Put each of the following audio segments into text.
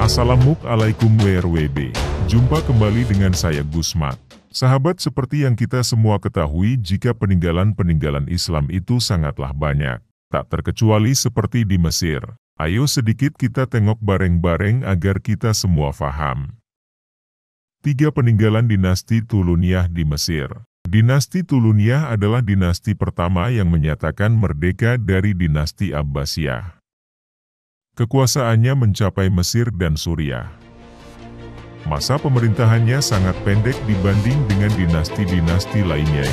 Assalamualaikum WRWB. Jumpa kembali dengan saya Gusmat. Sahabat, seperti yang kita semua ketahui, jika peninggalan-peninggalan Islam itu sangatlah banyak. Tak terkecuali seperti di Mesir. Ayo sedikit kita tengok bareng-bareng agar kita semua faham. 3 peninggalan dinasti Tuluniyah di Mesir. Dinasti Tuluniyah adalah dinasti pertama yang menyatakan merdeka dari dinasti Abbasiyah. Kekuasaannya mencapai Mesir dan Suriah. Masa pemerintahannya sangat pendek dibanding dengan dinasti-dinasti lainnya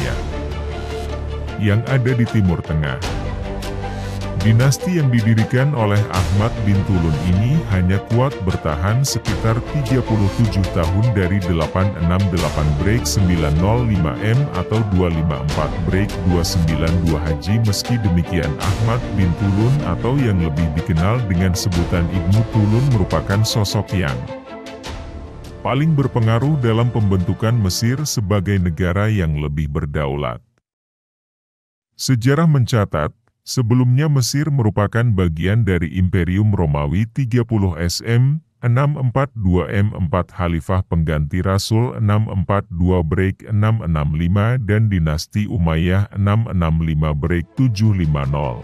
yang ada di Timur Tengah. Dinasti yang didirikan oleh Ahmad bin Tulun ini hanya kuat bertahan sekitar 37 tahun dari 868-905M atau 254-292 Haji. Meski demikian, Ahmad bin Tulun atau yang lebih dikenal dengan sebutan Ibnu Tulun merupakan sosok yang paling berpengaruh dalam pembentukan Mesir sebagai negara yang lebih berdaulat. Sejarah mencatat, sebelumnya Mesir merupakan bagian dari Imperium Romawi 30 SM, 642M4 Khalifah pengganti Rasul 642-665 dan dinasti Umayyah 665-750.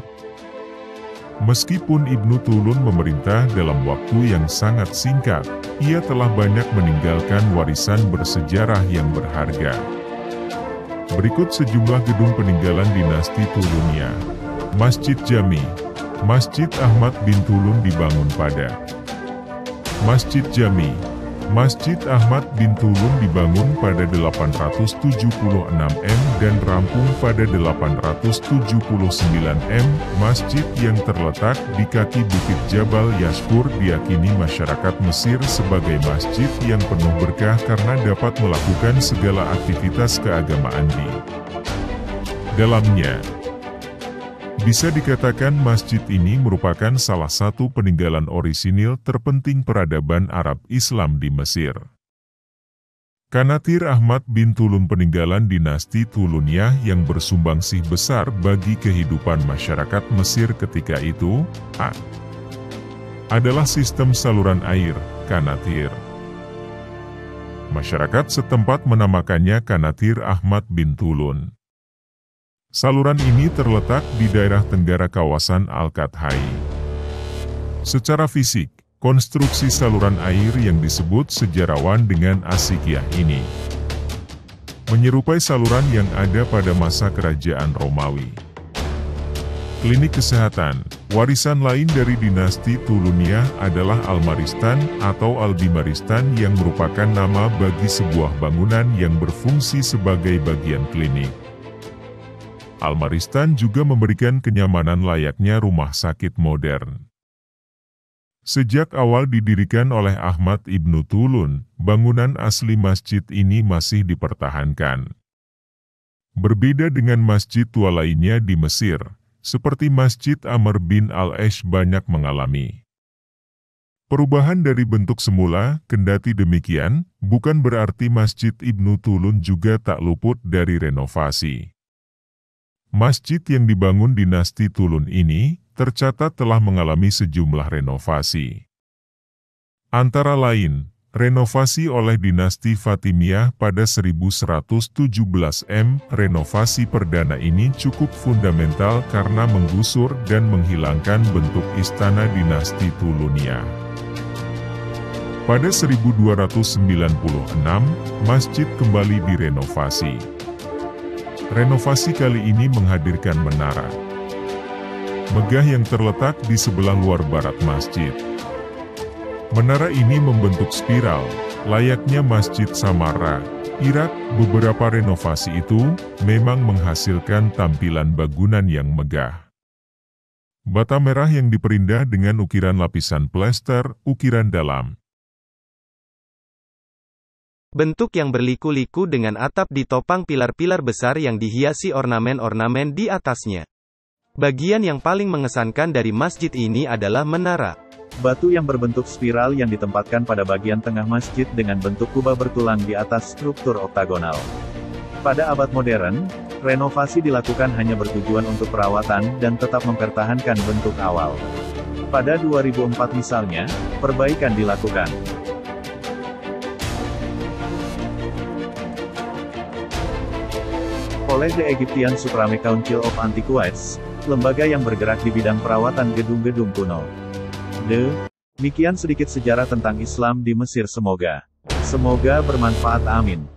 Meskipun Ibnu Tulun memerintah dalam waktu yang sangat singkat, ia telah banyak meninggalkan warisan bersejarah yang berharga. Berikut sejumlah gedung peninggalan dinasti Tuluniyah. Masjid Jami. Masjid Ahmad bin Tulun dibangun pada Masjid Jami. Masjid Ahmad bin Tulun dibangun pada 876M dan rampung pada 879M. Masjid yang terletak di kaki Bukit Jabal Yashkur diyakini masyarakat Mesir sebagai masjid yang penuh berkah karena dapat melakukan segala aktivitas keagamaan di dalamnya. Bisa dikatakan masjid ini merupakan salah satu peninggalan orisinil terpenting peradaban Arab Islam di Mesir. Kanatir Ahmad bin Tulun peninggalan dinasti Tuluniyah yang bersumbangsi besar bagi kehidupan masyarakat Mesir ketika itu, adalah sistem saluran air, Kanatir. Masyarakat setempat menamakannya Kanatir Ahmad bin Tulun. Saluran ini terletak di daerah tenggara kawasan Al-Kathai. Secara fisik, konstruksi saluran air yang disebut sejarawan dengan Asikiyah ini menyerupai saluran yang ada pada masa kerajaan Romawi. Klinik kesehatan, warisan lain dari dinasti Tuluniyah adalah Al-Maristan atau Al-Bimaristan yang merupakan nama bagi sebuah bangunan yang berfungsi sebagai bagian klinik. Al-Maristan juga memberikan kenyamanan layaknya rumah sakit modern. Sejak awal didirikan oleh Ahmad Ibnu Tulun, bangunan asli masjid ini masih dipertahankan. Berbeda dengan masjid tua lainnya di Mesir, seperti Masjid Amr bin Al-Esh banyak mengalami perubahan dari bentuk semula. Kendati demikian, bukan berarti Masjid Ibnu Tulun juga tak luput dari renovasi. Masjid yang dibangun dinasti Tulun ini tercatat telah mengalami sejumlah renovasi. Antara lain, renovasi oleh dinasti Fatimiyah pada 1117M. Renovasi perdana ini cukup fundamental karena menggusur dan menghilangkan bentuk istana dinasti Tuluniyah. Pada 1296, masjid kembali direnovasi. Renovasi kali ini menghadirkan menara megah yang terletak di sebelah luar barat masjid. Menara ini membentuk spiral, layaknya Masjid Samarra, Irak. Beberapa renovasi itu memang menghasilkan tampilan bangunan yang megah. Bata merah yang diperindah dengan ukiran lapisan plester, ukiran dalam. Bentuk yang berliku-liku dengan atap ditopang pilar-pilar besar yang dihiasi ornamen-ornamen di atasnya. Bagian yang paling mengesankan dari masjid ini adalah menara batu yang berbentuk spiral yang ditempatkan pada bagian tengah masjid dengan bentuk kubah bertulang di atas struktur oktagonal. Pada abad modern, renovasi dilakukan hanya bertujuan untuk perawatan dan tetap mempertahankan bentuk awal. Pada 2004 misalnya, perbaikan dilakukan. Oleh The Egyptian Supreme Council of Antiquities, lembaga yang bergerak di bidang perawatan gedung-gedung kuno. Demikian sedikit sejarah tentang Islam di Mesir. Semoga bermanfaat. Amin.